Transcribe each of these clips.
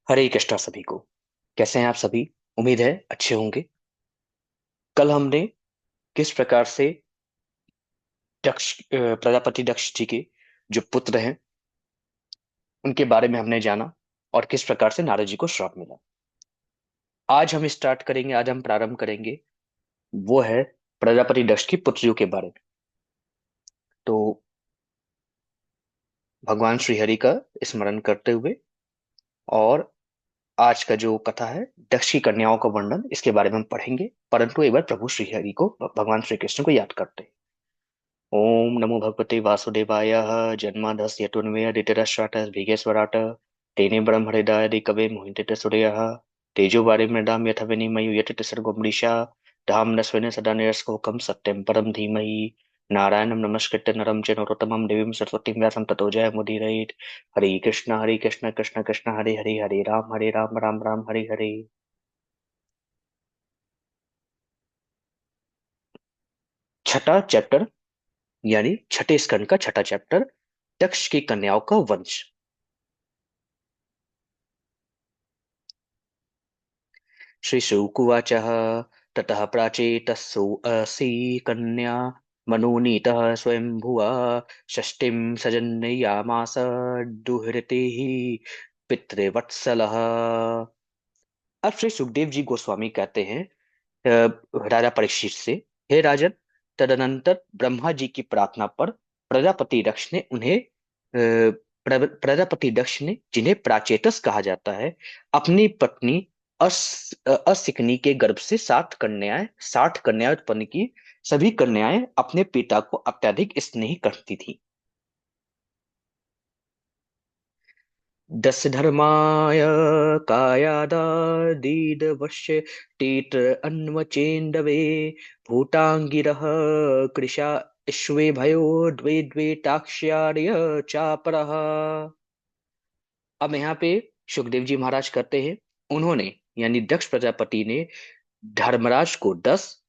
हरे कृष्णा सभी को। कैसे हैं आप सभी? उम्मीद है अच्छे होंगे। कल हमने किस प्रकार से प्रजापति दक्ष जी के जो पुत्र हैं उनके बारे में हमने जाना और किस प्रकार से नारद जी को श्राप मिला। आज हम प्रारंभ करेंगे। वो है प्रजापति दक्ष की पुत्रियों के बारे में। तो भगवान श्री हरि का स्मरण करते हुए और आज का जो कथा है दक्ष की कन्याओं का वर्णन, इसके बारे में हम पढ़ेंगे। परंतु एक बार प्रभु श्री हरि को, भगवान श्री कृष्ण को याद करते हैं। ओम नमो भगवते वासुदेवाय। जन्मादस्य यतोन्मयादितरश्चाटः विघ्नेश्वराट तेने ब्रह्महृदाय कवे मोहिते सूर्यः तेजोवारि मृडाम यथा विनिमयो यतते सर्गो मृषा धाम्नः स्वेन सदा निरस्तकुहकं सत्यं परं धीमहि। नारायणं नमस्कृत्य नरं चैव नरोत्तमं देवीं सरस्वतीं व्यासं ततो जयमुदीरयेत्। हरे कृष्ण कृष्ण कृष्ण हरे हरे, हरे राम राम राम हरे हरे। छठा चैप्टर, यानी छठे स्कंद का छठा चैप्टर, दक्ष की कन्याओं का वंश। श्रीशुकुवाचः। ततः प्राचेतसोऽसि कन्या मनोनीतः स्वयंभुवा षष्ठीं सजनयामास दुहितृः पितृवत्सलः। अब श्री सुखदेव जी गोस्वामी कहते हैं राजा परीक्षित से, हे राजन, तदनंतर ब्रह्मा जी की प्रार्थना पर प्रजापति दक्ष ने उन्हें प्रजापति दक्ष ने, जिन्हें प्राचेतस कहा जाता है, अपनी पत्नी असिकनी के गर्भ से 60 कन्याएं उत्पन्न की। सभी कन्याएं अपने पिता को अत्यधिक स्नेह करती थी। दस धर्माय कायादादीदवश्य तीत अन्वचेन्दवे भूतांगिरः कृशा श्वे भयो द्वे द्वे टाक्ष्यार्य चापरः। अब यहाँ पे सुखदेव जी महाराज कहते हैं, उन्होंने यानी दक्ष प्रजापति ने धर्मराज को 10,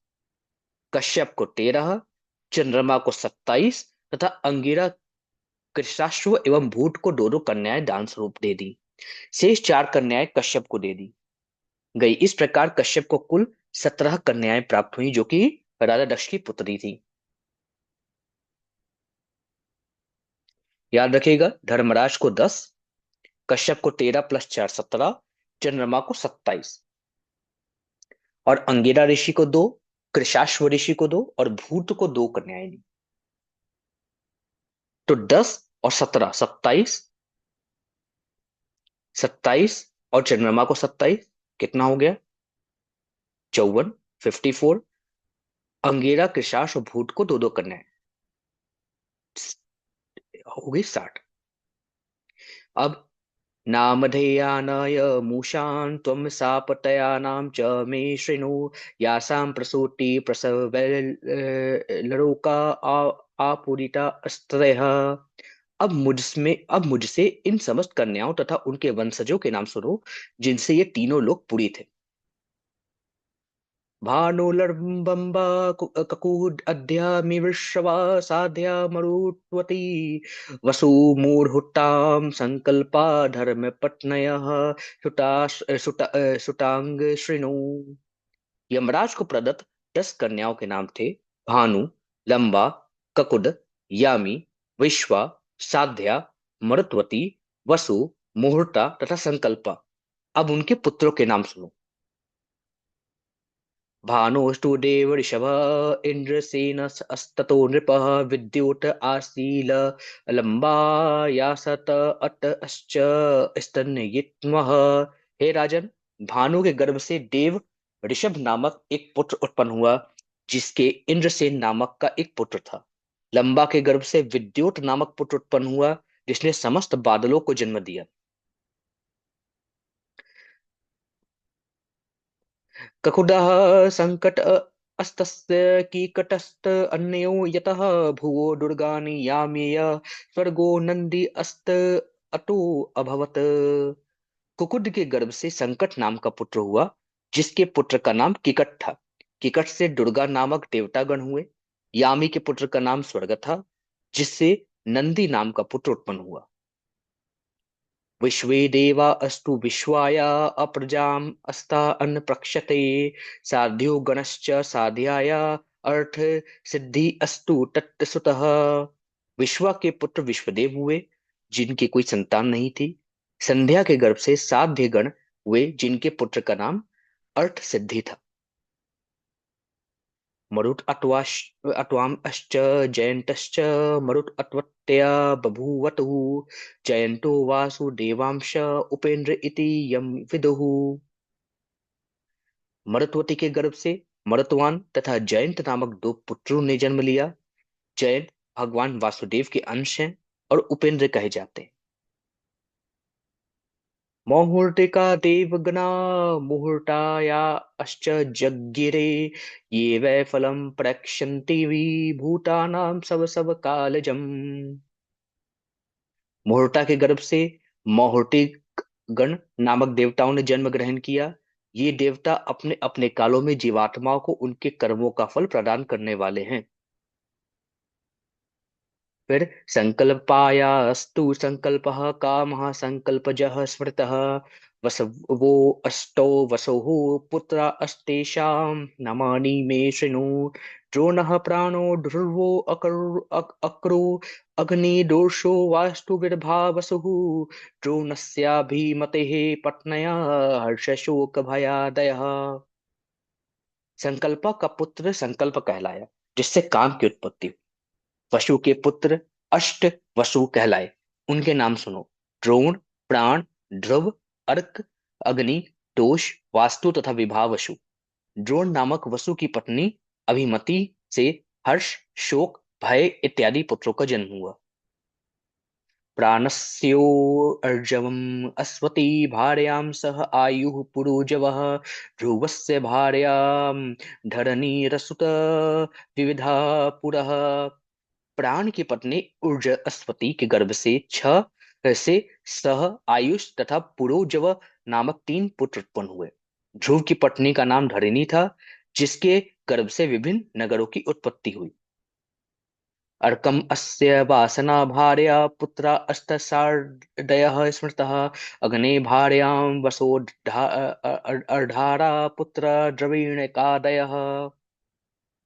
कश्यप को 13, चंद्रमा को 27 तथा अंगिरा, कृशाश्व एवं भूत को दो दो कन्याएं दान स्वरूप दे दी। शेष 4 कन्याएं कश्यप को दे दी गई। इस प्रकार कश्यप को कुल 17 कन्याएं प्राप्त हुई, जो कि राजा दक्ष की पुत्री थी। याद रखिएगा, धर्मराज को 10, कश्यप को 13 + 4 17, चंद्रमा को 27 और अंगिरा ऋषि को 2, कृशाश्व ऋषि को 2 और भूत को 2 कन्याएं दी। तो 10 और 17, 27, 27 और चंद्रमा को 27, कितना हो गया? 54, 54। अंगिरा, कृशाश और भूत को 2 2 कन्याएं, हो गई 60। अब नामधेयानाय मूषान् त्वं सापत्यानां च मे शृणु यासां प्रसूति प्रसवैर्लोका आपूरिता स्त्रयः। अब मुझसे इन समस्त कन्याओं तथा उनके वंशजों के नाम सुनो, जिनसे ये तीनों लोग पूरी थे। भानुलर्बम्बा ककूद अद्यामिवृषवा साध्या मरुत्वती वसुमूर्हुतां संकल्पा धर्मपत्न्यः सुटांग शृणु। यमराज को प्रदत्त 10 कन्याओं के नाम थे भानु, लंबा, ककुड, यामी, विश्वा, साध्या, मरुत्वती, वसु, मुहूर्ता तथा संकल्पा। अब उनके पुत्रों के नाम सुनो। भानुष्टुदेव ऋषभ इंद्रसेन अस्ततो नृपः विद्युत आसील लंबायासत अतश्च स्तनयित्मः। हे राजन, भानु के गर्भ से देव ऋषभ नामक एक पुत्र उत्पन्न हुआ, जिसके इंद्रसेन नामक का एक पुत्र था। लंबा के गर्भ से विद्युत नामक पुत्र उत्पन्न हुआ, जिसने समस्त बादलों को जन्म दिया। ककुडः संकट अस्तस्य कीकटस्त अन्यो यतः भुवो दुर्गानि यामेय स्वर्गो नंदी अस्त अतो अभवत। कुकुड के गर्भ से संकट नाम का पुत्र हुआ, जिसके पुत्र का नाम किकट था। किकट से दुर्गा नामक देवतागण हुए। यामी के पुत्र का नाम स्वर्ग था, जिससे नंदी नाम का पुत्र उत्पन्न हुआ। विश्वे देवा अस्तु विश्वाया अप्रजाम अस्ता अन्न प्रक्षते साध्यो गणश्च साध्याया अर्थ सिद्धि अस्तु तत्सुतः। विश्वा के पुत्र विश्वदेव हुए जिनकी कोई संतान नहीं थी। संध्या के गर्भ से साध्य गण हुए जिनके पुत्र का नाम अर्थ सिद्धि था। मरुत अट्वाम अश्च जयंतश्च मरुत अत्वत्या बभूवतुः जयंतो वासुदेवांश उपेंद्र इति यम विदुः। मरुत्वती के गर्भ से मरुतवान तथा जयंत नामक दो पुत्रों ने जन्म लिया। जयंत भगवान वासुदेव के अंश हैं और उपेंद्र कहे जाते हैं। मुहूर्तिका देवगणा मुहूर्ताया अश्च जज्ञिरे ये वै फलं प्रक्षन्ति भूतानां सब कालजम्। मुहूर्ता के गर्भ से मुहूर्ति गण नामक देवताओं ने जन्म ग्रहण किया। ये देवता अपने अपने कालों में जीवात्माओं को उनके कर्मों का फल प्रदान करने वाले हैं। फिर संकल्पायास्तु संकल्पः कामः संकल्पजः स्मृतः वसवो अष्टौ वसुः पुत्रा अस्तेषां नामानि मे शृणु द्रोणः प्राणो ध्रुवो अक्रो अग्निदोषो वास्तु विर्भावसुः द्रोणस्याभिमतेः पत्न्या हर्षशोक भयादयः। संकल्प का पुत्र संकल्प कहलाया जिससे काम की उत्पत्ति हुई। वसु के पुत्र अष्ट वसु कहलाए। उनके नाम सुनो। द्रोण, प्राण, ध्रुव, अर्क, अग्नि, तोष, वास्तु तथा विभावसु। द्रोण नामक वसु की पत्नी अभिमति से हर्ष, शोक, भय इत्यादि पुत्रों का जन्म हुआ। प्राणस्यो अर्जवम् अस्वती भार्यां सह आयुः पुरुजवः ध्रुवस्य भार्यां धरणीरसुत विविधा पुरः। प्राण की पत्नी उर्जस्वती के गर्भ से से सह आयुष तथा पुरोजव नामक तीन पुत्र उत्पन्न हुए। ध्रुव की पत्नी का नाम धरिणी था जिसके गर्भ से विभिन्न नगरों की उत्पत्ति हुई। अर्कम अस्य वासना भार्या पुत्रा अष्टसार्दयः स्मृतः अग्ने भार्यां अर्धारा पुत्र द्रविणकादयः।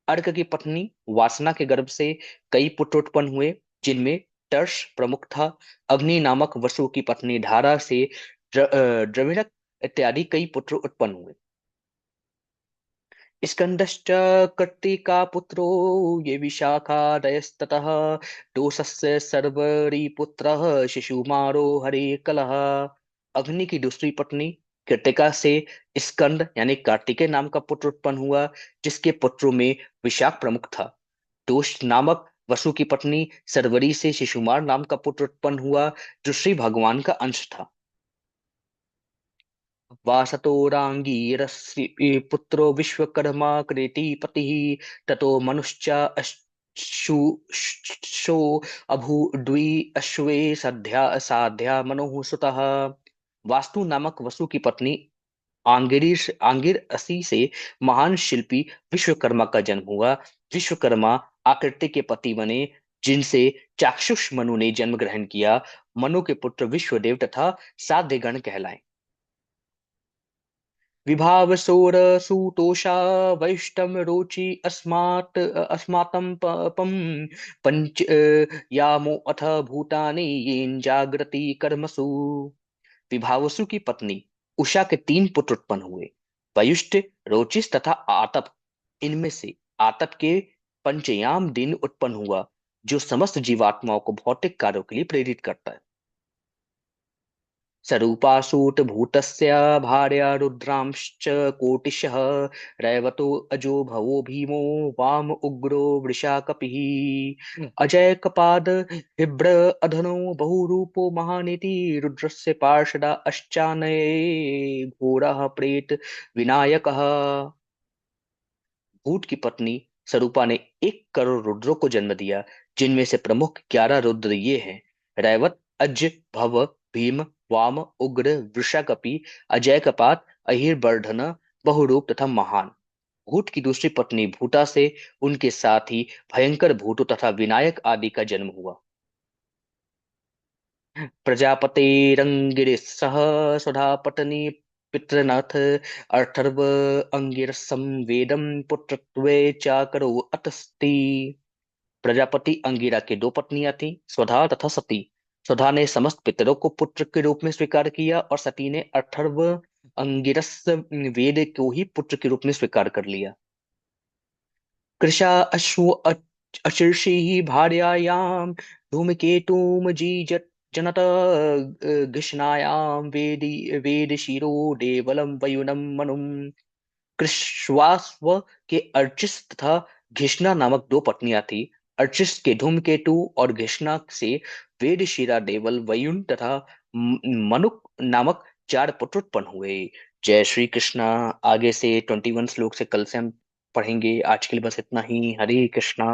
अर्क की पत्नी वासना के गर्भ से कई पुत्र उत्पन्न हुए जिनमें तर्ष प्रमुख था। अग्नि नामक वसु की पत्नी धारा से द्रविणक इत्यादि कई पुत्र उत्पन्न हुए। स्कंदश्च कर्तिका पुत्रो ये विशाखादयस्ततः दोषस्य सर्वरी पुत्रः शिशुमारो हरे कलह। अग्नि की दूसरी पत्नी कृतिका से स्कंद यानी कार्तिकेय नाम का पुत्र उत्पन्न हुआ जिसके पुत्रों में विशाख प्रमुख था। दोष नामक वसु की पत्नी सर्वरी से शिशुमार नाम का पुत्र उत्पन्न हुआ जो श्री भगवान का अंश था। वासतोरांगीरस्य पुत्रो विश्वकर्मा कृतिपतिः ततो मनुश्च अश्शो अभूद्वि अश्वे सध्या साध्या मनोः सुतः। वास्तु नामक वसु की पत्नी आंगिर असी से महान शिल्पी विश्वकर्मा का जन्म हुआ। विश्वकर्मा आकृति के पति बने जिनसे चाक्षुष मनु ने जन्म ग्रहण किया। मनु के पुत्र विश्वदेव तथा साध्यगण कहलाए। विभावसोर सुतोषा वैष्टम रोचि अस्मात्म पम पंच यामो अथ भूतानि येन जागृति कर्मसु। विभावसु की पत्नी उषा के तीन पुत्र उत्पन्न हुए वयुष्ठ, रोचिस तथा आतप। इनमें से आतप के पंचयाम दिन उत्पन्न हुआ जो समस्त जीवात्माओं को भौतिक कार्यों के लिए प्रेरित करता है। सरूपासूत भूतस्य भार्या रुद्रांश्च कोटिशः रैवतो अजो भवो भीमो वाम उग्रो वृषा कपिः अजय कपाद बिभ्र अधनो बहुरूपो महानिति रुद्रस्य पार्षदा अश्चानये घोरः प्रेत विनायकः। भूत की पत्नी सरूपा ने 1 करोड़ रुद्रों को जन्म दिया जिनमें से प्रमुख 11 रुद्र ये हैं। रैवत, अज, भव, भीम, वाम, उग्र, वृषाकपि, अजय कपात, अहिर्वर्धन, बहुरूप तथा महान। भूत की दूसरी पत्नी भूता से उनके साथ ही भयंकर भूतों तथा विनायक आदि का जन्म हुआ। प्रजापतेरंगिरिसः स्वधापत्नी पितृनाथ अथर्व अंगिरसं वेदं पुत्रत्वे चाकरो अतस्ति। प्रजापति अंगिरा की दो पत्नियां थीं, स्वधा तथा सती। स्वधा ने समस्त पितरों को पुत्र के रूप में स्वीकार किया और सती ने अथर्व अंगिरस वेद को ही पुत्र के रूप में स्वीकार कर लिया। कृशा अश्व अशीर्षि भार्यायां धूमकेतुम जीजत जनत घृष्णायां वेद शिरो देवलम वयुनम मनुम। कृश्वास्व के अर्चिस तथा घिष्णा नामक दो पत्नियां थी। अर्चिस के धूमकेतु और घिष्णा से वेदशिरा देवल वयुन तथा मनुक नामक चार पुत्र उत्पन्न हुए। जय श्री कृष्णा। आगे से 21 श्लोक से कल से हम पढ़ेंगे। आज के लिए बस इतना ही। हरे कृष्णा।